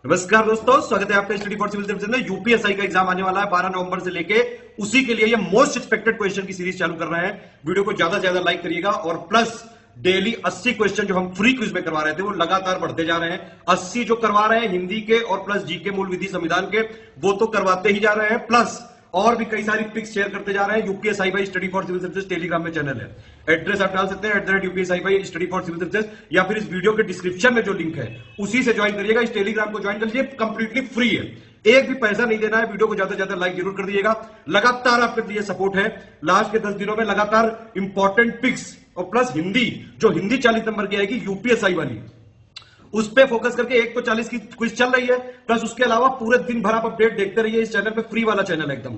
नमस्कार दोस्तों, स्वागत है आपका स्टडी फॉर सिविल सर्विसेज में। यूपीएसआई का एग्जाम आने वाला है 12 नवंबर से लेके, उसी के लिए ये मोस्ट एक्सपेक्टेड क्वेश्चन की सीरीज चालू कर रहे हैं। वीडियो को ज्यादा से ज्यादा लाइक करिएगा और प्लस डेली 80 क्वेश्चन जो हम फ्री क्विज में करवा रहे थे वो लगातार बढ़ते जा रहे हैं। 80 जो करवा रहे हैं हिंदी के और प्लस जीके मूल विधि संविधान के, वो तो करवाते ही जा रहे हैं, प्लस और भी कई सारी पिक्स शेयर करते जा रहे हैं। UPSI by study for civil services Telegram में चैनल है, एड्रेस आप डाल सकते हैं @UPSI by study for civil services, या फिर इस वीडियो के डिस्क्रिप्शन में जो लिंक है उसी से ज्वाइन करिएगा। इस टेलीग्राम को ज्वाइन कर लीजिए, कंप्लीटली फ्री है, एक भी पैसा नहीं देना है। वीडियो को ज्यादा से ज्यादा लाइक जरूर कर दीजिएगा, लगातार आपके लिए सपोर्ट है। लास्ट के 10 दिनों में लगातार इंपॉर्टेंट पिक्स और प्लस हिंदी, जो हिंदी 40 नंबर की आएगी यूपीएसआई वाली, उस पे फोकस करके 1 तो 40 की क्विज चल रही है, प्लस उसके अलावा पूरे दिन भर आप अपडेट देखते रहिए। इस चैनल पे फ्री वाला चैनल है एकदम,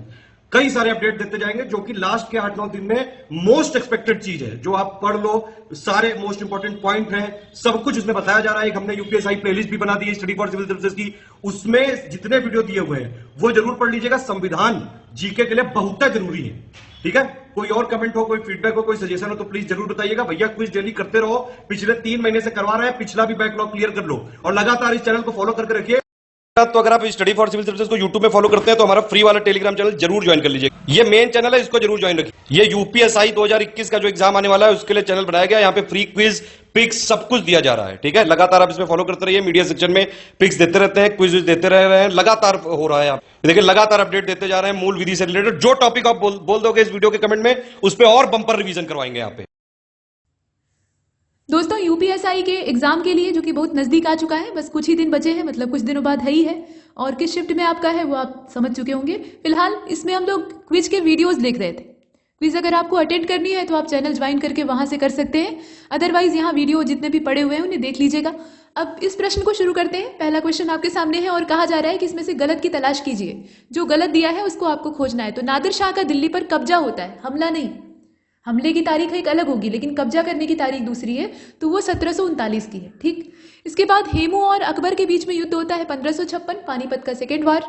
कई सारे अपडेट देते जाएंगे जो कि लास्ट के 8-9 दिन में मोस्ट एक्सपेक्टेड चीज है, जो आप पढ़ लो। सारे मोस्ट इंपॉर्टेंट पॉइंट हैं, सब कुछ इसमें बताया जा रहा है। एक हमने यूपीएसआई प्लेलिस्ट भी बना दी है स्टडी फॉर सिविल सर्विसेज की, उसमें जितने वीडियो दिए हुए हैं वो जरूर पढ़ लीजिएगा। संविधान जीके के लिए बहुत जरूरी है, ठीक है। कोई और कमेंट हो, कोई फीडबैक हो, कोई सजेशन हो तो प्लीज जरूर बताइएगा। भैया क्विज डेली करते रहो, पिछले 3 महीने से करवा रहे हैं, पिछला भी बैकलॉग क्लियर कर लो और लगातार इस चैनल को फॉलो करके रखिए। तो अगर आप स्टडी फॉर सिविल सर्विसेज को यूट्यूब में फॉलो करते हैं तो हमारा फ्री वाला टेलीग्राम चैनल जरूर ज्वाइन कर लीजिए। ये मेन चैनल है, इसको जरूर ज्वाइन रखिए। ये यूपीएसआई 2021 का जो एग्जाम आने वाला है उसके लिए चैनल बनाया गया। यहाँ पे फ्री क्विज पिक्स सब कुछ दिया जा रहा है, ठीक है। लगातार आप इसमें फॉलो करते रहिए, मीडिया सेक्शन में पिक्स देते रहते हैं, क्विज देते रह रहे हैं, लगातार हो रहा है। आप देखिए लगातार अपडेट देते जा रहे हैं मूल विधि से रिलेटेड। जो टॉपिक आप बोल दोगे इस वीडियो के कमेंट में, उस पर और बंपर रिवीजन करवाएंगे यहाँ पे। दोस्तों यूपीएसआई के एग्जाम के लिए, जो कि बहुत नजदीक आ चुका है, बस कुछ ही दिन बचे हैं, मतलब कुछ दिनों बाद है ही है, और किस शिफ्ट में आपका है वो आप समझ चुके होंगे। फिलहाल इसमें हम लोग क्विज के वीडियोस देख रहे थे। क्विज अगर आपको अटेंड करनी है तो आप चैनल ज्वाइन करके वहां से कर सकते हैं, अदरवाइज यहाँ वीडियो जितने भी पड़े हुए हैं उन्हें देख लीजिएगा। अब इस प्रश्न को शुरू करते हैं। पहला क्वेश्चन आपके सामने है और कहा जा रहा है कि इसमें से गलत की तलाश कीजिए। जो गलत दिया है उसको आपको खोजना है। तो नादिर शाह का दिल्ली पर कब्जा होता है, हमला नहीं। हमले की तारीख एक अलग होगी लेकिन कब्जा करने की तारीख दूसरी है, तो वो 1739 की है, ठीक। इसके बाद हेमू और अकबर के बीच में युद्ध होता है 1556, पानीपत का सेकेंड वार।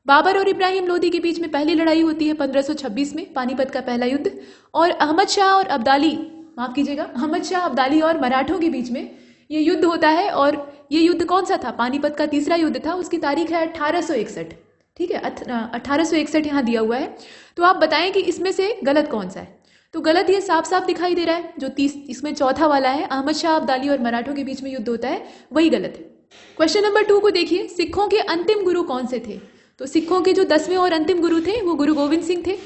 बाबर और इब्राहिम लोदी के बीच में पहली लड़ाई होती है 1526 में, पानीपत का पहला युद्ध। और अहमद शाह और अब्दाली, माफ कीजिएगा, अहमद शाह अब्दाली और मराठों के बीच में ये युद्ध होता है। और ये युद्ध कौन सा था? पानीपत का तीसरा युद्ध था, उसकी तारीख है 1861, ठीक है। 1861 यहाँ दिया हुआ है। तो आप बताएं कि इसमें से गलत कौन सा है। तो गलत ये साफ साफ दिखाई दे रहा है, जो इसमें चौथा वाला है, अहमद शाह अब्दाली और मराठों के बीच में युद्ध होता है, वही गलत है। क्वेश्चन नंबर 2 को देखिए। सिखों के अंतिम गुरु कौन से थे? तो सिखों के जो 10वें और अंतिम गुरु थे वो गुरु गोविंद सिंह थे।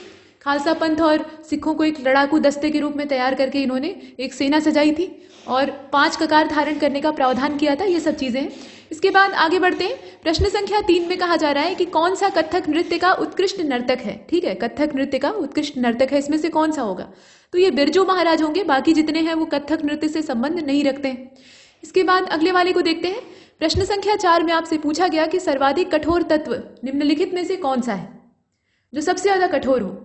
खालसा पंथ और सिखों को एक लड़ाकू दस्ते के रूप में तैयार करके इन्होंने एक सेना सजाई थी और 5 ककार धारण करने का प्रावधान किया था। ये सब चीजें हैं। इसके बाद आगे बढ़ते हैं। प्रश्न संख्या 3 में कहा जा रहा है कि कौन सा कथक नृत्य का उत्कृष्ट नर्तक है, ठीक है। कथक नृत्य का उत्कृष्ट नर्तक है, इसमें से कौन सा होगा? तो ये बिरजू महाराज होंगे, बाकी जितने हैं वो कथक नृत्य से संबंध नहीं रखते हैं। इसके बाद अगले वाले को देखते हैं। प्रश्न संख्या 4 में आपसे पूछा गया कि सर्वाधिक कठोर तत्व निम्नलिखित में से कौन सा है, जो सबसे ज्यादा कठोर हो।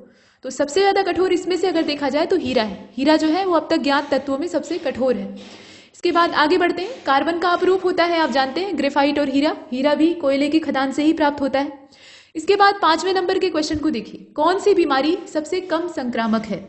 तो सबसे ज्यादा कठोर इसमें से अगर देखा जाए तो हीरा है। हीरा जो है वो अब तक ज्ञात तत्वों में सबसे कठोर है। इसके बाद आगे बढ़ते हैं। कार्बन का अपरूप होता है, आप जानते हैं, ग्रेफाइट और हीरा। हीरा भी कोयले की खदान से ही प्राप्त होता है। इसके बाद 5वें नंबर के क्वेश्चन को देखिए। कौन सी बीमारी सबसे कम संक्रामक है?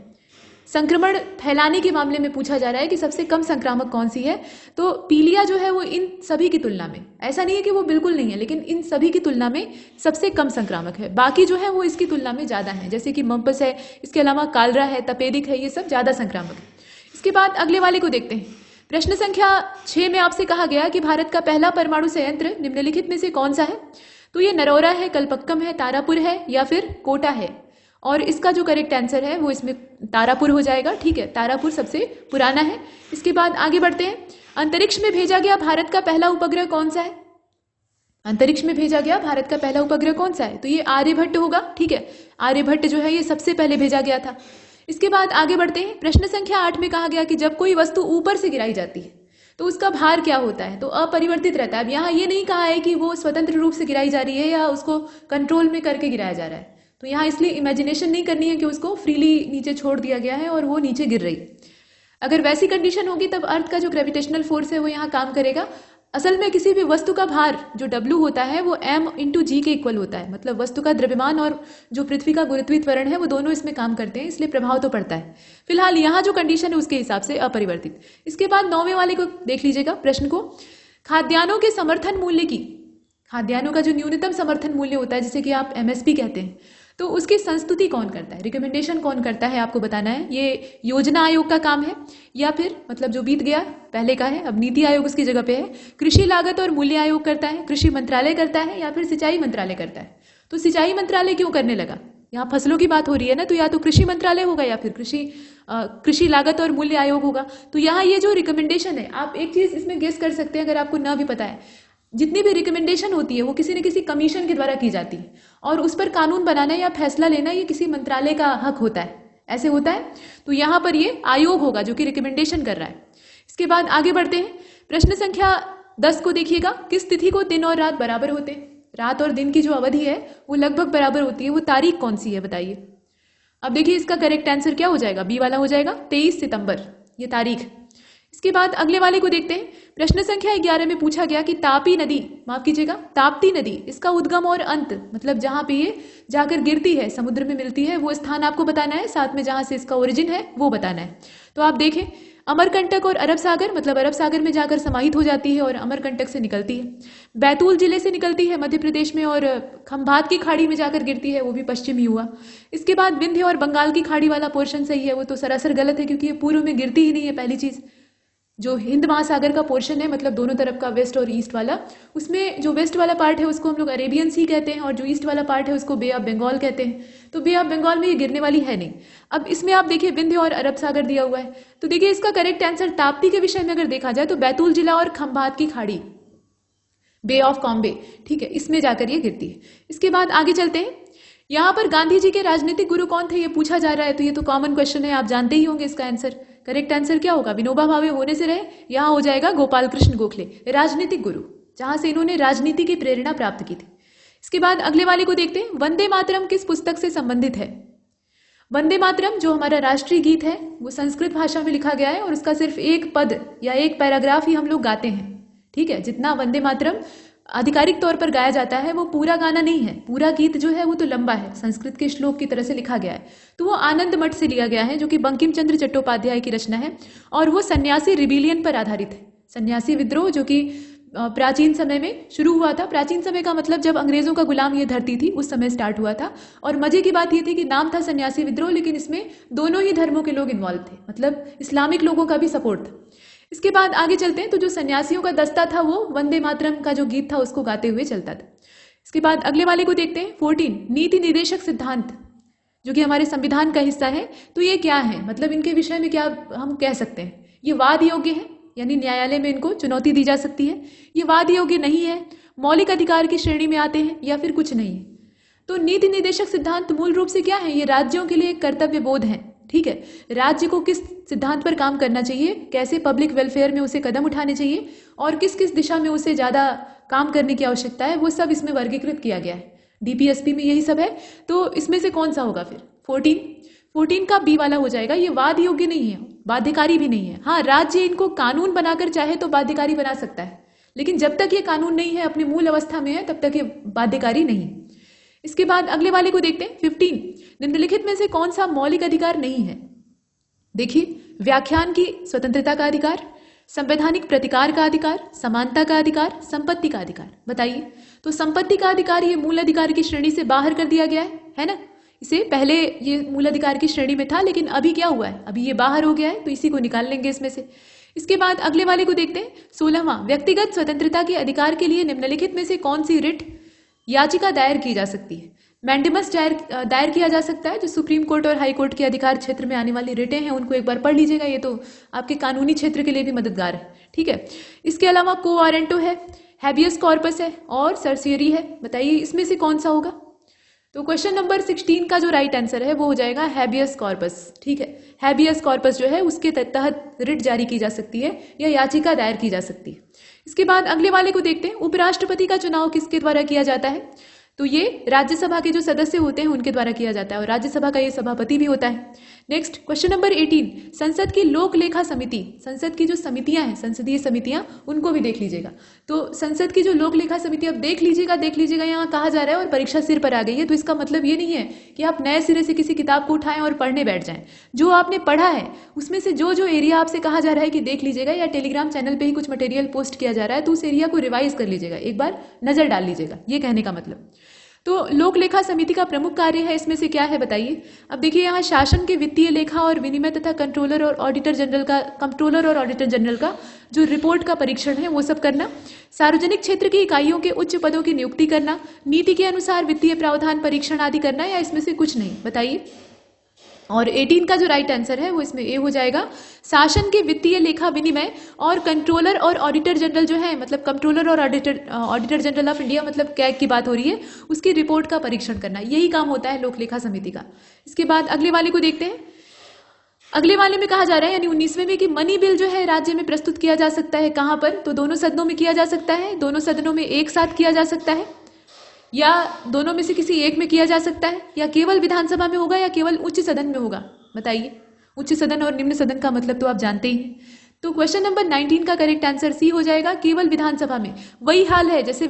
संक्रमण फैलाने के मामले में पूछा जा रहा है कि सबसे कम संक्रामक कौन सी है। तो पीलिया जो है वो इन सभी की तुलना में, ऐसा नहीं है कि वो बिल्कुल नहीं है, लेकिन इन सभी की तुलना में सबसे कम संक्रामक है। बाकी जो है वो इसकी तुलना में ज्यादा है, जैसे कि मम्पस है, इसके अलावा कालरा है, तपेदिक है, ये सब ज्यादा संक्रामक है। इसके बाद अगले वाले को देखते हैं। प्रश्न संख्या 6 में आपसे कहा गया कि भारत का पहला परमाणु संयंत्र निम्नलिखित में से कौन सा है? तो ये नरौरा है, कलपक्कम है, तारापुर है या फिर कोटा है। और इसका जो करेक्ट आंसर है वो इसमें तारापुर हो जाएगा, ठीक है। तारापुर सबसे पुराना है। इसके बाद आगे बढ़ते हैं। अंतरिक्ष में भेजा गया भारत का पहला उपग्रह कौन सा है? अंतरिक्ष में भेजा गया भारत का पहला उपग्रह कौन सा है? तो ये आर्यभट्ट होगा, ठीक है। आर्यभट्ट जो है ये सबसे पहले भेजा गया था। इसके बाद आगे बढ़ते हैं। प्रश्न संख्या 8 में कहा गया कि जब कोई वस्तु ऊपर से गिराई जाती है तो उसका भार क्या होता है? तो अपरिवर्तित रहता है। अब यहाँ ये नहीं कहा है कि वो स्वतंत्र रूप से गिराई जा रही है या उसको कंट्रोल में करके गिराया जा रहा है। तो यहाँ इसलिए इमेजिनेशन नहीं करनी है कि उसको फ्रीली नीचे छोड़ दिया गया है और वो नीचे गिर रही है। अगर वैसी कंडीशन होगी तब अर्थ का जो ग्रेविटेशनल फोर्स है वो यहाँ काम करेगा। असल में किसी भी वस्तु का भार जो W होता है वो m × g के इक्वल होता है। मतलब वस्तु का द्रव्यमान और जो पृथ्वी का गुरुत्वीय त्वरण है वो दोनों इसमें काम करते हैं, इसलिए प्रभाव तो पड़ता है। फिलहाल यहाँ जो कंडीशन है उसके हिसाब से अपरिवर्तित। इसके बाद 9वें वाले को देख लीजिएगा प्रश्न को। खाद्यान्नों के समर्थन मूल्य की खाद्यान्नों का जो न्यूनतम समर्थन मूल्य होता है जिसे कि आप एमएसपी कहते हैं, तो उसकी संस्तुति कौन करता है, रिकमेंडेशन कौन करता है, आपको बताना है। ये योजना आयोग का काम है या फिर मतलब जो बीत गया पहले का है, अब नीति आयोग उसकी जगह पे है। कृषि लागत और मूल्य आयोग करता है, कृषि मंत्रालय करता है या फिर सिंचाई मंत्रालय करता है। तो सिंचाई मंत्रालय क्यों करने लगा, यहाँ फसलों की बात हो रही है ना, तो या तो कृषि मंत्रालय होगा या फिर कृषि लागत और मूल्य आयोग होगा। तो यहाँ ये जो रिकमेंडेशन है, आप एक चीज इसमें गेस कर सकते हैं अगर आपको ना भी पता है, जितनी भी रिकमेंडेशन होती है वो किसी न किसी कमीशन के द्वारा की जाती है और उस पर कानून बनाना या फैसला लेना ये किसी मंत्रालय का हक होता है, ऐसे होता है। तो यहाँ पर ये आयोग होगा जो कि रिकमेंडेशन कर रहा है। इसके बाद आगे बढ़ते हैं, प्रश्न संख्या 10 को देखिएगा, किस तिथि को दिन और रात बराबर होते हैं, रात और दिन की जो अवधि है वो लगभग बराबर होती है, वो तारीख कौन सी है बताइए। अब देखिए इसका करेक्ट आंसर क्या हो जाएगा, बी वाला हो जाएगा, 23 सितंबर ये तारीख। इसके बाद अगले वाले को देखते हैं, प्रश्न संख्या 11 में पूछा गया कि तापी नदी, माफ कीजिएगा ताप्ती नदी, इसका उद्गम और अंत मतलब जहां पे ये जाकर गिरती है समुद्र में मिलती है वो स्थान आपको बताना है, साथ में जहां से इसका ओरिजिन है वो बताना है। तो आप देखें अमरकंटक और अरब सागर, मतलब अरब सागर में जाकर समाहित हो जाती है और अमरकंटक से निकलती है। बैतूल जिले से निकलती है मध्य प्रदेश में और खंभात की खाड़ी में जाकर गिरती है, वो भी पश्चिम ही हुआ। इसके बाद विंध्य और बंगाल की खाड़ी वाला पोर्शन सही है, वो तो सरासर गलत है क्योंकि ये पूर्व में गिरती ही नहीं है। पहली चीज जो हिंद महासागर का पोर्शन है मतलब दोनों तरफ का वेस्ट और ईस्ट वाला, उसमें जो वेस्ट वाला पार्ट है उसको हम लोग अरेबियन सी कहते हैं और जो ईस्ट वाला पार्ट है उसको बे ऑफ बंगाल कहते हैं। तो बे ऑफ बंगाल में ये गिरने वाली है नहीं। अब इसमें आप देखिए विंध्य और अरब सागर दिया हुआ है, तो देखिए इसका करेक्ट आंसर ताप्ती के विषय में अगर देखा जाए तो बैतूल जिला और खंभात की खाड़ी, बे ऑफ कॉम्बे, ठीक है, इसमें जाकर ये गिरती है। इसके बाद आगे चलते हैं, यहाँ पर गांधी जी के राजनीतिक गुरु कौन थे ये पूछा जा रहा है, तो ये तो कॉमन क्वेश्चन है, आप जानते ही होंगे इसका आंसर। करेक्ट आंसर क्या होगा, विनोबा भावे होने से रहे, यहाँ हो जाएगा गोपाल कृष्ण गोखले, राजनीतिक गुरु, जहां से इन्होंने राजनीति की प्रेरणा प्राप्त की थी। इसके बाद अगले वाले को देखते हैं, वंदे मातरम किस पुस्तक से संबंधित है। वंदे मातरम जो हमारा राष्ट्रीय गीत है वो संस्कृत भाषा में लिखा गया है और उसका सिर्फ एक पद या एक पैराग्राफ ही हम लोग गाते हैं, ठीक है। जितना वंदे मातरम आधिकारिक तौर पर गाया जाता है वो पूरा गाना नहीं है, पूरा गीत जो है वो तो लंबा है, संस्कृत के श्लोक की तरह से लिखा गया है। तो वो आनंद मठ से लिया गया है जो कि बंकिम चंद्र चट्टोपाध्याय की रचना है और वो सन्यासी रिबिलियन पर आधारित है, सन्यासी विद्रोह जो कि प्राचीन समय में शुरू हुआ था। प्राचीन समय का मतलब जब अंग्रेजों का गुलाम ये धरती थी उस समय स्टार्ट हुआ था। और मजे की बात ये थी कि नाम था सन्यासी विद्रोह लेकिन इसमें दोनों ही धर्मों के लोग इन्वॉल्व थे, मतलब इस्लामिक लोगों का भी सपोर्ट था। इसके बाद आगे चलते हैं, तो जो सन्यासियों का दस्ता था वो वंदे मातरम का जो गीत था उसको गाते हुए चलता था। इसके बाद अगले वाले को देखते हैं, 14 नीति निर्देशक सिद्धांत जो कि हमारे संविधान का हिस्सा है, तो ये क्या है, मतलब इनके विषय में क्या हम कह सकते हैं, ये वाद योग्य है, यानी न्यायालय में इनको चुनौती दी जा सकती है, ये वाद योग्य नहीं है, मौलिक अधिकार की श्रेणी में आते हैं या फिर कुछ नहीं है। तो नीति निर्देशक सिद्धांत मूल रूप से क्या है, ये राज्यों के लिए एक कर्तव्य बोध है, ठीक है। राज्य को किस सिद्धांत पर काम करना चाहिए, कैसे पब्लिक वेलफेयर में उसे कदम उठाने चाहिए और किस किस दिशा में उसे ज्यादा काम करने की आवश्यकता है, वो सब इसमें वर्गीकृत किया गया है। डीपीएसपी में यही सब है। तो इसमें से कौन सा होगा फिर, 14 का बी वाला हो जाएगा। ये वाद योग्य नहीं है, बाध्यकारी भी नहीं है। हाँ, राज्य इनको कानून बनाकर चाहे तो बाध्यकारी बना सकता है, लेकिन जब तक ये कानून नहीं है, अपनी मूल अवस्था में है, तब तक ये बाध्यकारी नहीं। इसके बाद अगले वाले को देखते हैं, 15 निम्नलिखित में से कौन सा मौलिक अधिकार नहीं है। देखिए, व्याख्यान की स्वतंत्रता का अधिकार, संवैधानिक प्रतिकार का अधिकार, समानता का अधिकार, संपत्ति का अधिकार, बताइए। तो संपत्ति का अधिकार ये मूल अधिकार की श्रेणी से बाहर कर दिया गया है ना। इसे पहले ये मूल अधिकार की श्रेणी में था लेकिन अभी क्या हुआ है, अभी ये बाहर हो गया है, तो इसी को निकाल लेंगे इसमें से। इसके बाद अगले वाले को देखते हैं, 16वां व्यक्तिगत स्वतंत्रता के अधिकार के लिए निम्नलिखित में से कौन सी रिट याचिका दायर की जा सकती है। मैंडेमस दायर किया जा सकता है, जो सुप्रीम कोर्ट और हाई कोर्ट के अधिकार क्षेत्र में आने वाली रिटें हैं उनको एक बार पढ़ लीजिएगा, ये तो आपके कानूनी क्षेत्र के लिए भी मददगार है, ठीक है। इसके अलावा को वारंटो है, हैबियस कॉर्पस है और सर्सियरी है, बताइए इसमें से कौन सा होगा। तो क्वेश्चन नंबर 16 का जो राइट आंसर है वो हो जाएगा हैबियस कॉर्पस, ठीक है। हैबियस कॉर्पस जो है उसके तहत रिट जारी की जा सकती है या याचिका दायर की जा सकती है। इसके बाद अगले वाले को देखते हैं, उपराष्ट्रपति का चुनाव किसके द्वारा किया जाता है। तो ये राज्यसभा के जो सदस्य होते हैं उनके द्वारा किया जाता है और राज्यसभा का ये सभापति भी होता है। नेक्स्ट क्वेश्चन नंबर 18, संसद की लोक लेखा समिति, संसद की जो समितियां हैं, संसदीय समितियां, उनको भी देख लीजिएगा। तो संसद की जो लोक लेखा समिति, अब देख लीजिएगा यहाँ कहा जा रहा है और परीक्षा सिर पर आ गई है, तो इसका मतलब ये नहीं है कि आप नए सिरे से किसी किताब को उठाएं और पढ़ने बैठ जाएं। जो आपने पढ़ा है उसमें से जो जो एरिया आपसे कहा जा रहा है कि देख लीजिएगा, या टेलीग्राम चैनल पर ही कुछ मटेरियल पोस्ट किया जा रहा है, तो उस एरिया को रिवाइज कर लीजिएगा, एक बार नजर डाल लीजिएगा, ये कहने का मतलब। तो लोक लेखा समिति का प्रमुख कार्य है इसमें से क्या है बताइए। अब देखिए यहाँ शासन के वित्तीय लेखा और विनिमय तथा कंट्रोलर और ऑडिटर जनरल का जो रिपोर्ट का परीक्षण है वो सब करना, सार्वजनिक क्षेत्र की इकाइयों के उच्च पदों की नियुक्ति करना, नीति के अनुसार वित्तीय प्रावधान परीक्षण आदि करना, या इसमें से कुछ नहीं बताइए। और 18 का जो राइट आंसर है वो इसमें ए हो जाएगा। शासन के वित्तीय लेखा विनिमय और कंट्रोलर और ऑडिटर जनरल जो है, मतलब कंट्रोलर और ऑडिटर जनरल ऑफ इंडिया, मतलब कैग की बात हो रही है, उसकी रिपोर्ट का परीक्षण करना, यही काम होता है लोक लेखा समिति का। इसके बाद अगले वाले को देखते हैं। अगले वाले में कहा जा रहा है यानी 19वें में कि मनी बिल जो है राज्य में प्रस्तुत किया जा सकता है कहाँ पर, तो दोनों सदनों में किया जा सकता है, दोनों सदनों में एक साथ किया जा सकता है, या दोनों में से किसी एक में किया जा सकता है, या केवल विधानसभा में होगा या केवल उच्च सदन में होगा बताइए। उच्च सदन और निम्न सदन का मतलब तो आप जानते ही हैं। तो क्वेश्चन नंबर 19 का करेक्ट आंसर सी हो जाएगा, केवल विधानसभा में। वही हाल है जैसे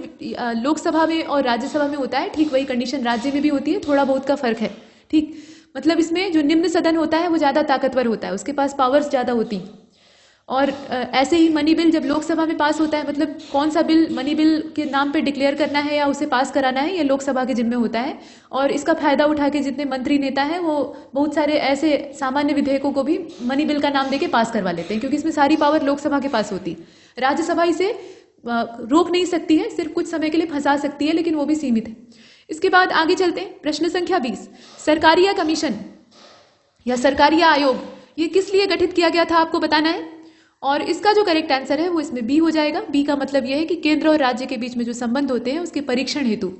लोकसभा में और राज्यसभा में होता है, ठीक वही कंडीशन राज्य में भी होती है, थोड़ा बहुत का फर्क है, ठीक। मतलब इसमें जो निम्न सदन होता है वो ज़्यादा ताकतवर होता है, उसके पास पावर्स ज़्यादा होती हैं। और ऐसे ही मनी बिल जब लोकसभा में पास होता है, मतलब कौन सा बिल मनी बिल के नाम पे डिक्लेयर करना है या उसे पास कराना है, ये लोकसभा के जिम्मे होता है। और इसका फायदा उठा के जितने मंत्री नेता हैं वो बहुत सारे ऐसे सामान्य विधेयकों को भी मनी बिल का नाम देके पास करवा लेते हैं, क्योंकि इसमें सारी पावर लोकसभा के पास होती है। राज्यसभा इसे रोक नहीं सकती है, सिर्फ कुछ समय के लिए फंसा सकती है, लेकिन वो भी सीमित है। इसके बाद आगे चलते हैं, प्रश्न संख्या 20, सरकारिया कमीशन या सरकारिया आयोग, ये किस लिए गठित किया गया था आपको बताना है। और इसका जो करेक्ट आंसर है वो इसमें बी हो जाएगा। बी का मतलब यह है कि केंद्र और राज्य के बीच में जो संबंध होते हैं उसके परीक्षण हेतु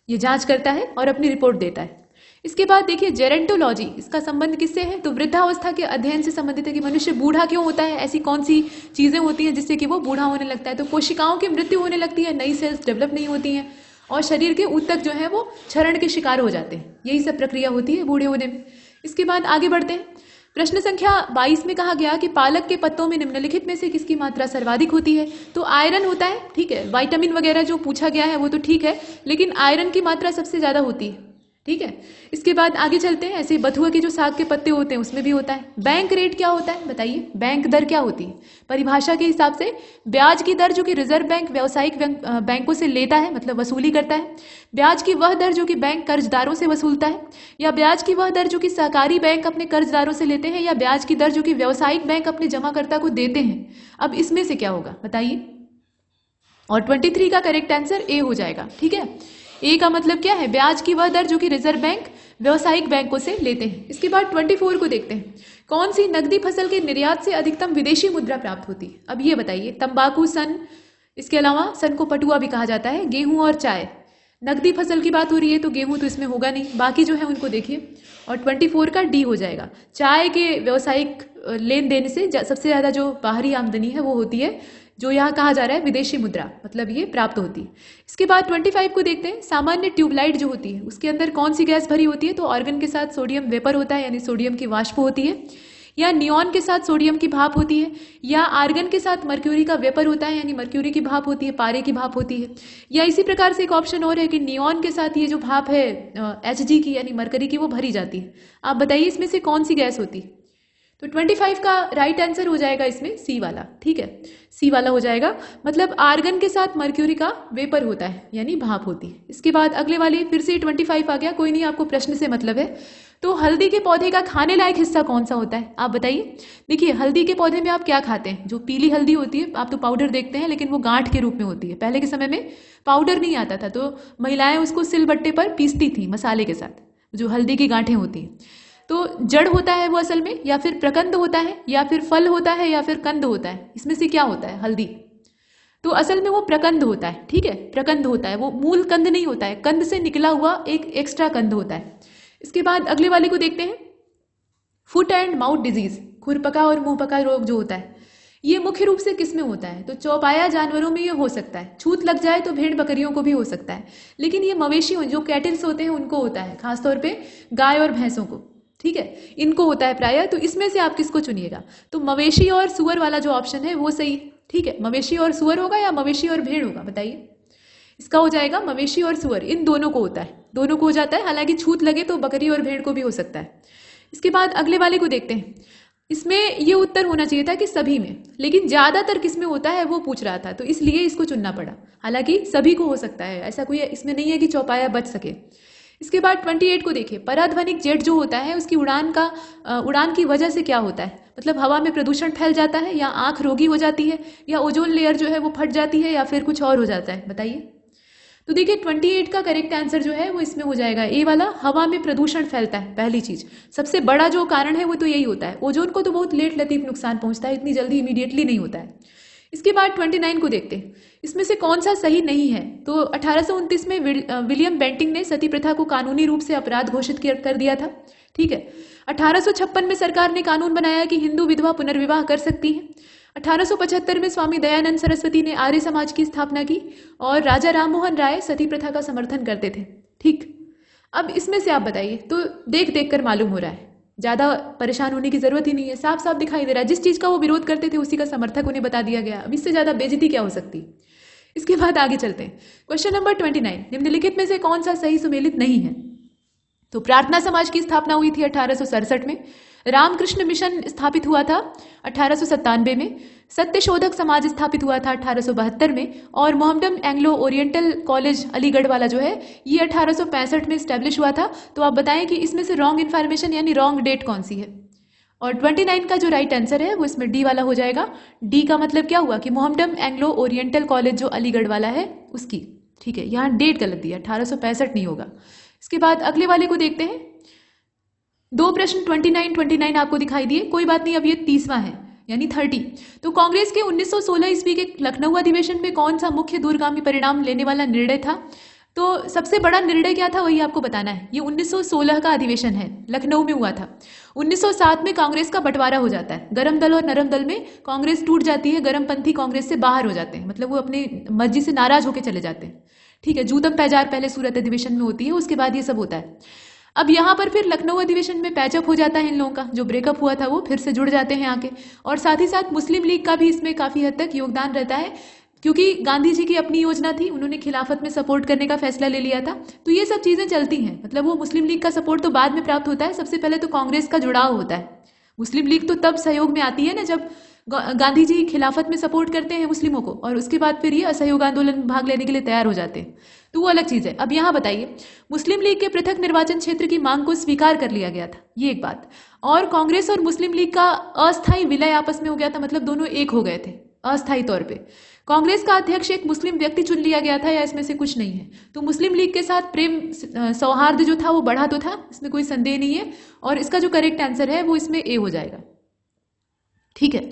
ये जांच करता है और अपनी रिपोर्ट देता है। इसके बाद देखिए जेरेंटोलॉजी, इसका संबंध किससे है, तो वृद्धावस्था के अध्ययन से संबंधित है कि मनुष्य बूढ़ा क्यों होता है, ऐसी कौन सी चीजें होती हैं जिससे कि वो बूढ़ा होने लगता है। तो कोशिकाओं की मृत्यु होने लगती है, नई सेल्स डेवलप नहीं होती हैं और शरीर के ऊतक जो है वो क्षरण के शिकार हो जाते हैं, यही सब प्रक्रिया होती है बूढ़े होने में। इसके बाद आगे बढ़ते हैं, प्रश्न संख्या 22 में कहा गया कि पालक के पत्तों में निम्नलिखित में से किसकी मात्रा सर्वाधिक होती है। तो आयरन होता है, ठीक है, विटामिन वगैरह जो पूछा गया है वो तो ठीक है, लेकिन आयरन की मात्रा सबसे ज्यादा होती है, ठीक है। इसके बाद आगे चलते हैं, ऐसे बथुआ के जो साग के पत्ते होते हैं उसमें भी होता है। बैंक रेट क्या होता है बताइए, बैंक दर क्या होती है। परिभाषा के हिसाब से ब्याज की दर जो कि रिजर्व बैंक व्यावसायिक बैंकों से लेता है, मतलब वसूली करता है। ब्याज की वह दर जो कि बैंक कर्जदारों से वसूलता है, या ब्याज की वह दर जो कि सहकारी बैंक अपने कर्जदारों से लेते हैं, या ब्याज की दर जो कि व्यावसायिक बैंक अपने जमाकर्ता को देते हैं। अब इसमें से क्या होगा बताइए। और 23 का करेक्ट आंसर ए हो जाएगा, ठीक है। ए का मतलब क्या है, ब्याज की वह दर जो कि रिजर्व बैंक व्यावसायिक बैंकों से लेते हैं। इसके बाद 24 को देखते हैं, कौन सी नकदी फसल के निर्यात से अधिकतम विदेशी मुद्रा प्राप्त होती है। अब ये बताइए, तंबाकू, सन, इसके अलावा सन को पटुआ भी कहा जाता है, गेहूं और चाय। नकदी फसल की बात हो रही है तो गेहूं तो इसमें होगा नहीं, बाकी जो है उनको देखिए। और 24 का डी हो जाएगा। चाय के व्यावसायिक लेन देन से सबसे ज्यादा जो बाहरी आमदनी है वो होती है, जो यहाँ कहा जा रहा है विदेशी मुद्रा, मतलब ये प्राप्त होती है। इसके बाद 25 को देखते हैं, सामान्य ट्यूबलाइट जो होती है उसके अंदर कौन सी गैस भरी होती है। तो ऑर्गन के साथ सोडियम वेपर होता है, यानी सोडियम की वाष्प होती है, या नियॉन के साथ सोडियम की भाप होती है, या आर्गन के साथ मर्क्यूरी का वेपर होता है, यानी मर्क्यूरी की भाप होती है, पारे की भाप होती है। या इसी प्रकार से एक ऑप्शन और है कि नियॉन के साथ ये जो भाप है Hg की यानी मरकरी की वो भरी जाती है। आप बताइए इसमें से कौन सी गैस होती है। तो 25 का राइट आंसर हो जाएगा इसमें सी वाला, ठीक है, सी वाला हो जाएगा। मतलब आर्गन के साथ मर्क्यूरी का वेपर होता है यानी भाप होती है। इसके बाद अगले वाले फिर से 25 आ गया, कोई नहीं, आपको प्रश्न से मतलब है। तो हल्दी के पौधे का खाने लायक हिस्सा कौन सा होता है आप बताइए। देखिए हल्दी के पौधे में आप क्या खाते हैं, जो पीली हल्दी होती है आप तो पाउडर देखते हैं, लेकिन वो गांठ के रूप में होती है। पहले के समय में पाउडर नहीं आता था तो महिलाएं उसको सिलबट्टे पर पीसती थी मसाले के साथ, जो हल्दी की गांठें होती हैं। तो जड़ होता है वो असल में, या फिर प्रकंद होता है, या फिर फल होता है, या फिर कंद होता है। इसमें से क्या होता है हल्दी। तो असल में वो प्रकंद होता है, ठीक है, प्रकंद होता है, वो मूल कंद नहीं होता है, कंद से निकला हुआ एक एक्स्ट्रा कंद होता है। इसके बाद अगले वाले को देखते हैं, फुट एंड माउथ डिजीज, खुरपका और मुंहपका रोग जो होता है, ये मुख्य रूप से किस में होता है। तो चौपाया जानवरों में ये हो सकता है, छूत लग जाए तो भेड़ बकरियों को भी हो सकता है, लेकिन ये मवेशियों जो कैटल्स होते हैं उनको होता है, खासतौर पे गाय और भैंसों को, ठीक है, इनको होता है प्रायः। तो इसमें से आप किसको चुनिएगा? तो मवेशी और सुअर वाला जो ऑप्शन है वो सही है। ठीक है, मवेशी और सुअर होगा या मवेशी और भेड़ होगा, बताइए। इसका हो जाएगा मवेशी और सुअर, इन दोनों को होता है, दोनों को हो जाता है। हालांकि छूत लगे तो बकरी और भेड़ को भी हो सकता है। इसके बाद अगले वाले को देखते हैं। इसमें ये उत्तर होना चाहिए था कि सभी में, लेकिन ज्यादातर किस में होता है वो पूछ रहा था, तो इसलिए इसको चुनना पड़ा। हालांकि सभी को हो सकता है, ऐसा कोई इसमें नहीं है कि चौपाया बच सके। इसके बाद 28 को देखिए। पराध्वनिक जेट जो होता है उसकी उड़ान की वजह से क्या होता है? मतलब हवा में प्रदूषण फैल जाता है, या आंख रोगी हो जाती है, या ओजोन लेयर जो है वो फट जाती है, या फिर कुछ और हो जाता है, बताइए। तो देखिए 28 का करेक्ट आंसर जो है वो इसमें हो जाएगा ए वाला, हवा में प्रदूषण फैलता है। पहली चीज, सबसे बड़ा जो कारण है वो तो यही होता है। ओजोन को तो बहुत लेट लतीफ नुकसान पहुंचता है, इतनी जल्दी इमीडिएटली नहीं होता है। इसके बाद 29 को देखते हैं। इसमें से कौन सा सही नहीं है? तो 1829 में विलियम बेंटिंग ने सती प्रथा को कानूनी रूप से अपराध घोषित कर दिया था। ठीक है। 1856 में सरकार ने कानून बनाया कि हिंदू विधवा पुनर्विवाह कर सकती हैं। 1875 में स्वामी दयानंद सरस्वती ने आर्य समाज की स्थापना की, और राजा राममोहन राय सती प्रथा का समर्थन करते थे। ठीक, अब इसमें से आप बताइए। तो देख देख कर मालूम हो रहा है, ज्यादा परेशान होने की जरूरत ही नहीं है, साफ साफ दिखाई दे रहा है। जिस चीज का वो विरोध करते थे उसी का समर्थक उन्हें बता दिया गया। अब इससे ज्यादा बेइज्जती क्या हो सकती। इसके बाद आगे चलते हैं। क्वेश्चन नंबर 29, निम्नलिखित में से कौन सा सही सुमेलित नहीं है? तो प्रार्थना समाज की स्थापना हुई थी 1867 में। रामकृष्ण मिशन स्थापित हुआ था 1897 में। सत्यशोधक समाज स्थापित हुआ था 1872 में। और Mohammedan Anglo oriental college Aligarh वाला जो है ये 1865 में स्टैब्लिश हुआ था। तो आप बताएं कि इसमें से रॉन्ग इन्फॉर्मेशन यानी रॉन्ग डेट कौन सी है? और 29 का जो राइट आंसर है वो इसमें डी वाला हो जाएगा। डी का मतलब क्या हुआ कि मोहम्मडन एंग्लो ओरिएंटल कॉलेज जो अलीगढ़ वाला है उसकी। ठीक है, यहाँ डेट गलत दिया, 1865 नहीं होगा। इसके बाद अगले वाले को देखते हैं। दो प्रश्न 29 आपको दिखाई दिए, कोई बात नहीं, अब ये 30वां है यानी 30। तो कांग्रेस के 1916 ईस्वी के लखनऊ अधिवेशन में कौन सा मुख्य दूरगामी परिणाम लेने वाला निर्णय था? तो सबसे बड़ा निर्णय क्या था वही आपको बताना है। ये 1916 का अधिवेशन है, लखनऊ में हुआ था। 1907 में कांग्रेस का बंटवारा हो जाता है, गरम दल और नरम दल में कांग्रेस टूट जाती है, गरमपंथी कांग्रेस से बाहर हो जाते हैं, मतलब वो अपनी मर्जी से नाराज होकर चले जाते हैं। ठीक है, जूतम पैजार पहले सूरत अधिवेशन में होती है, उसके बाद ये सब होता है। अब यहाँ पर फिर लखनऊ अधिवेशन में पैचअप हो जाता है इन लोगों का, जो ब्रेकअप हुआ था वो फिर से जुड़ जाते हैं आके। और साथ ही साथ मुस्लिम लीग का भी इसमें काफी हद तक योगदान रहता है, क्योंकि गांधी जी की अपनी योजना थी, उन्होंने खिलाफत में सपोर्ट करने का फैसला ले लिया था। तो ये सब चीजें चलती हैं, मतलब वो मुस्लिम लीग का सपोर्ट तो बाद में प्राप्त होता है, सबसे पहले तो कांग्रेस का जुड़ाव होता है। मुस्लिम लीग तो तब सहयोग में आती है ना जब गांधी जी खिलाफत में सपोर्ट करते हैं मुस्लिमों को, और उसके बाद फिर ये असहयोग आंदोलन में भाग लेने के लिए तैयार हो जाते हैं, तो वो अलग चीज है। अब यहाँ बताइए, मुस्लिम लीग के पृथक निर्वाचन क्षेत्र की मांग को स्वीकार कर लिया गया था, ये एक बात। और कांग्रेस और मुस्लिम लीग का अस्थायी विलय आपस में हो गया था, मतलब दोनों एक हो गए थे अस्थायी तौर पे। कांग्रेस का अध्यक्ष एक मुस्लिम व्यक्ति चुन लिया गया था, या इसमें से कुछ नहीं है। तो मुस्लिम लीग के साथ प्रेम सौहार्द जो था वो बढ़ा तो था, इसमें कोई संदेह नहीं है। और इसका जो करेक्ट आंसर है वो इसमें ए हो जाएगा। ठीक है,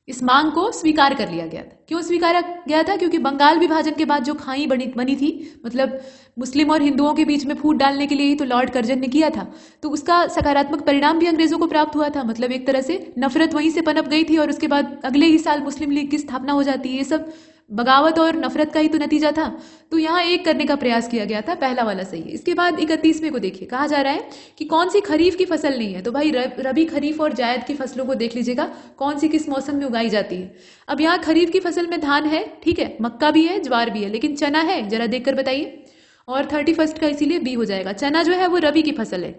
इस मांग को स्वीकार कर लिया गया था। क्यों स्वीकारा गया था? क्योंकि बंगाल विभाजन के बाद जो खाई बनी थी, मतलब मुस्लिम और हिंदुओं के बीच में फूट डालने के लिए ही तो लॉर्ड कर्जन ने किया था, तो उसका सकारात्मक परिणाम भी अंग्रेजों को प्राप्त हुआ था। मतलब एक तरह से नफरत वहीं से पनप गई थी, और उसके बाद अगले ही साल मुस्लिम लीग की स्थापना हो जाती है। ये सब बगावत और नफरत का ही तो नतीजा था। तो यहाँ एक करने का प्रयास किया गया था, पहला वाला सही है। इसके बाद 31वें को देखिए, कहा जा रहा है कि कौन सी खरीफ की फसल नहीं है। तो भाई रबी, खरीफ और जायद की फसलों को देख लीजिएगा, कौन सी किस मौसम में उगाई जाती है। अब यहाँ खरीफ की फसल में धान है, ठीक है, मक्का भी है, ज्वार भी है, लेकिन चना है, जरा देखकर बताइए। और 31 का इसीलिए बी हो जाएगा। चना जो है वो रबी की फसल है।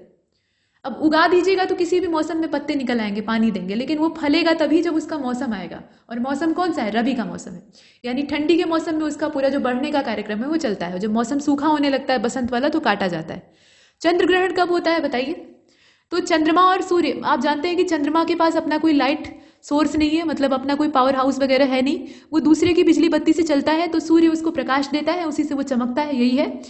अब उगा दीजिएगा तो किसी भी मौसम में पत्ते निकल आएंगे, पानी देंगे, लेकिन वो फलेगा तभी जब उसका मौसम आएगा। और मौसम कौन सा है? रबी का मौसम है, यानी ठंडी के मौसम में उसका पूरा जो बढ़ने का कार्यक्रम है वो चलता है। जब मौसम सूखा होने लगता है बसंत वाला, तो काटा जाता है। चंद्र ग्रहण कब होता है बताइए? तो चंद्रमा और सूर्य, आप जानते हैं कि चंद्रमा के पास अपना कोई लाइट सोर्स नहीं है, मतलब अपना कोई पावर हाउस वगैरह है नहीं, वो दूसरे की बिजली बत्ती से चलता है। तो सूर्य उसको प्रकाश देता है, उसी से वो चमकता है, यही है।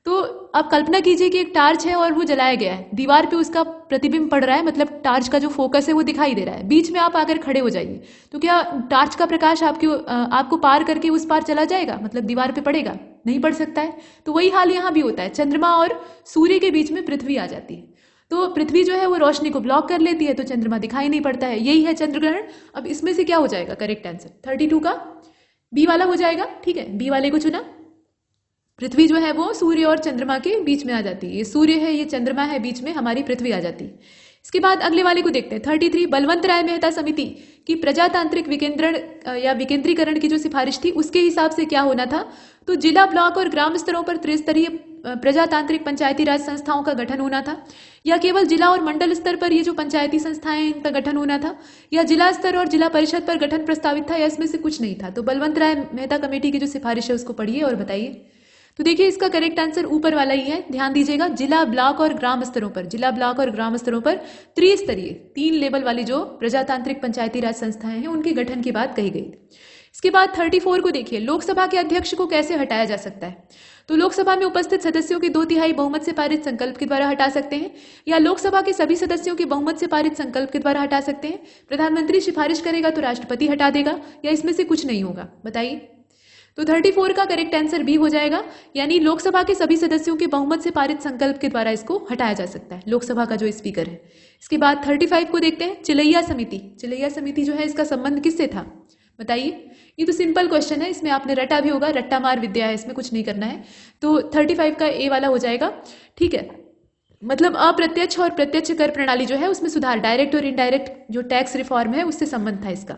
तो आप कल्पना कीजिए कि एक टार्च है और वो जलाया गया है, दीवार पे उसका प्रतिबिंब पड़ रहा है, मतलब टार्च का जो फोकस है वो दिखाई दे रहा है। बीच में आप आकर खड़े हो जाइए, तो क्या टार्च का प्रकाश आपको पार करके उस पार चला जाएगा, मतलब दीवार पे पड़ेगा? नहीं पड़ सकता है। तो वही हाल यहाँ भी होता है, चंद्रमा और सूर्य के बीच में पृथ्वी आ जाती है, तो पृथ्वी जो है वो रोशनी को ब्लॉक कर लेती है, तो चंद्रमा दिखाई नहीं पड़ता है। यही है चंद्र ग्रहण। अब इसमें से क्या हो जाएगा करेक्ट आंसर? 32 का बी वाला हो जाएगा। ठीक है, बी वाले को चुना। पृथ्वी जो है वो सूर्य और चंद्रमा के बीच में आ जाती है। ये सूर्य है, ये चंद्रमा है, बीच में हमारी पृथ्वी आ जाती है। इसके बाद अगले वाले को देखते हैं 33। बलवंत राय मेहता समिति की प्रजातांत्रिक विकेंद्रण या विकेंद्रीकरण की जो सिफारिश थी उसके हिसाब से क्या होना था, तो जिला, ब्लॉक और ग्राम स्तरों पर त्रिस्तरीय प्रजातांत्रिक पंचायती राज संस्थाओं का गठन होना था, या केवल जिला और मंडल स्तर पर ये जो पंचायती संस्थाएं हैं इनका गठन होना था, या जिला स्तर और जिला परिषद पर गठन प्रस्तावित था, या इसमें से कुछ नहीं था। तो बलवंत राय मेहता कमेटी की जो सिफारिश है उसको पढ़िए और बताइए। तो देखिए इसका करेक्ट आंसर ऊपर वाला ही है, ध्यान दीजिएगा। जिला, ब्लॉक और ग्राम स्तरों पर, जिला, ब्लॉक और ग्राम स्तरों पर त्रिस्तरीय 3 लेवल वाली जो प्रजातांत्रिक पंचायती राज संस्थाएं हैं उनके गठन की बात कही गई। इसके बाद 34 को देखिए, लोकसभा के अध्यक्ष को कैसे हटाया जा सकता है। तो लोकसभा में उपस्थित सदस्यों के 2/3 बहुमत से पारित संकल्प के द्वारा हटा सकते हैं, या लोकसभा के सभी सदस्यों के बहुमत से पारित संकल्प के द्वारा हटा सकते हैं। प्रधानमंत्री सिफारिश करेगा तो राष्ट्रपति हटा देगा, या इसमें से कुछ नहीं होगा, बताइए। तो 34 का करेक्ट आंसर बी हो जाएगा, यानी लोकसभा के सभी सदस्यों के बहुमत से पारित संकल्प के द्वारा इसको हटाया जा सकता है, लोकसभा का जो स्पीकर है। इसके बाद 35 को देखते हैं, चिलैया समिति। चिलैया समिति जो है इसका संबंध किससे था, बताइए। ये तो सिंपल क्वेश्चन है, इसमें आपने रटा भी होगा, रट्टा मार विद्या है, इसमें कुछ नहीं करना है। तो 35 का ए वाला हो जाएगा, ठीक है। मतलब अप्रत्यक्ष और प्रत्यक्ष कर प्रणाली जो है उसमें सुधार, डायरेक्ट और इनडायरेक्ट जो टैक्स रिफॉर्म है उससे संबंध था इसका।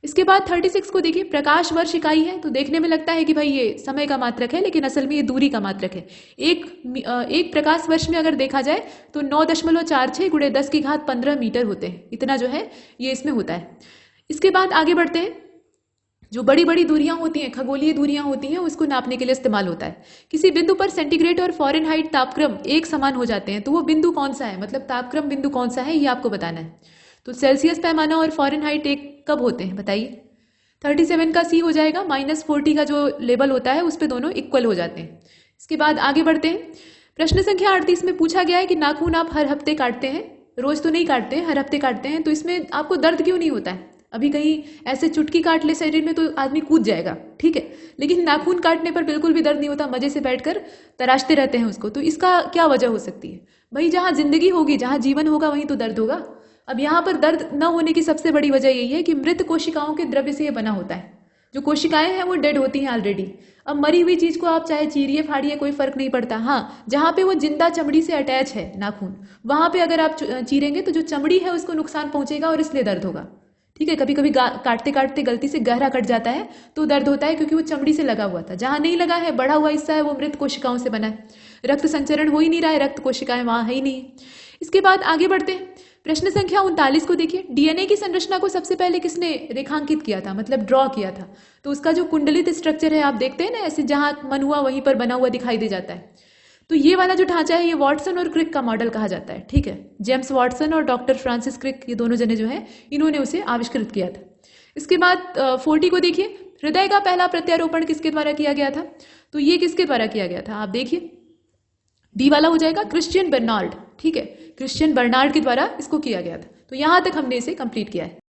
इसके बाद 36 को देखिए, प्रकाश वर्ष इकाई है। तो देखने में लगता है कि भाई ये समय का मात्रक है, लेकिन असल में ये दूरी का मात्रक है। एक प्रकाश वर्ष में अगर देखा जाए तो 9.46 × 10⁻15 मीटर होते हैं, इतना जो है ये इसमें होता है। इसके बाद आगे बढ़ते हैं, जो बड़ी बड़ी दूरियां होती हैं, खगोलीय दूरियां होती हैं, उसको नापने के लिए इस्तेमाल होता है। किसी बिंदु पर सेंटीग्रेड और फ़ारेनहाइट तापक्रम एक समान हो जाते हैं, तो वो बिंदु कौन सा है, मतलब तापक्रम बिंदु कौन सा है, ये आपको बताना है। तो सेल्सियस पैमाना और फ़ारेनहाइट एक कब होते हैं, बताइए। 37 का सी हो जाएगा, -40 का जो लेवल होता है उस पर दोनों इक्वल हो जाते हैं। इसके बाद आगे बढ़ते हैं, प्रश्न संख्या 38 में पूछा गया है कि नाखून आप हर हफ्ते काटते हैं, रोज तो नहीं काटते हैं, हर हफ्ते काटते हैं, तो इसमें आपको दर्द क्यों नहीं होता है। अभी कहीं ऐसे चुटकी काट ले शरीर में तो आदमी कूद जाएगा, ठीक है, लेकिन नाखून काटने पर बिल्कुल भी दर्द नहीं होता, मजे से बैठकर तराशते रहते हैं उसको। तो इसका क्या वजह हो सकती है भाई, जहाँ जिंदगी होगी, जहाँ जीवन होगा वहीं तो दर्द होगा। अब यहाँ पर दर्द न होने की सबसे बड़ी वजह यही है कि मृत कोशिकाओं के द्रव्य से ये बना होता है। जो कोशिकाएं हैं वो डेड होती हैं ऑलरेडी। अब मरी हुई चीज को आप चाहे चीरिए फाड़िए कोई फर्क नहीं पड़ता। हाँ, जहाँ पे वो जिंदा चमड़ी से अटैच है नाखून, वहां पे अगर आप चीरेंगे तो जो चमड़ी है उसको नुकसान पहुंचेगा और इसलिए दर्द होगा, ठीक है। कभी कभी काटते काटते गलती से गहरा कट जाता है तो दर्द होता है, क्योंकि वो चमड़ी से लगा हुआ था। जहां नहीं लगा है, बढ़ा हुआ हिस्सा है, वो मृत कोशिकाओं से बना है, रक्त संचरण हो ही नहीं रहा है, रक्त कोशिकाएं वहां है ही नहीं। इसके बाद आगे बढ़ते हैं, प्रश्न संख्या 39 को देखिए, डीएनए की संरचना को सबसे पहले किसने रेखांकित किया था, मतलब ड्रॉ किया था। तो उसका जो कुंडलित स्ट्रक्चर है आप देखते हैं ना, ऐसे जहां मन हुआ वहीं पर बना हुआ दिखाई दे जाता है। तो ये वाला जो ढांचा है ये वाटसन और क्रिक का मॉडल कहा जाता है, ठीक है। जेम्स वाटसन और डॉक्टर फ्रांसिस क्रिक, ये दोनों जने जो है इन्होंने उसे आविष्कृत किया था। इसके बाद 40 को देखिए, हृदय का पहला प्रत्यारोपण किसके द्वारा किया गया था। तो ये किसके द्वारा किया गया था, आप देखिए, डी वाला हो जाएगा, क्रिश्चियन बर्नार्ड, ठीक है, क्रिश्चियन बर्नार्ड के द्वारा इसको किया गया था। तो यहां तक हमने इसे कंप्लीट किया है।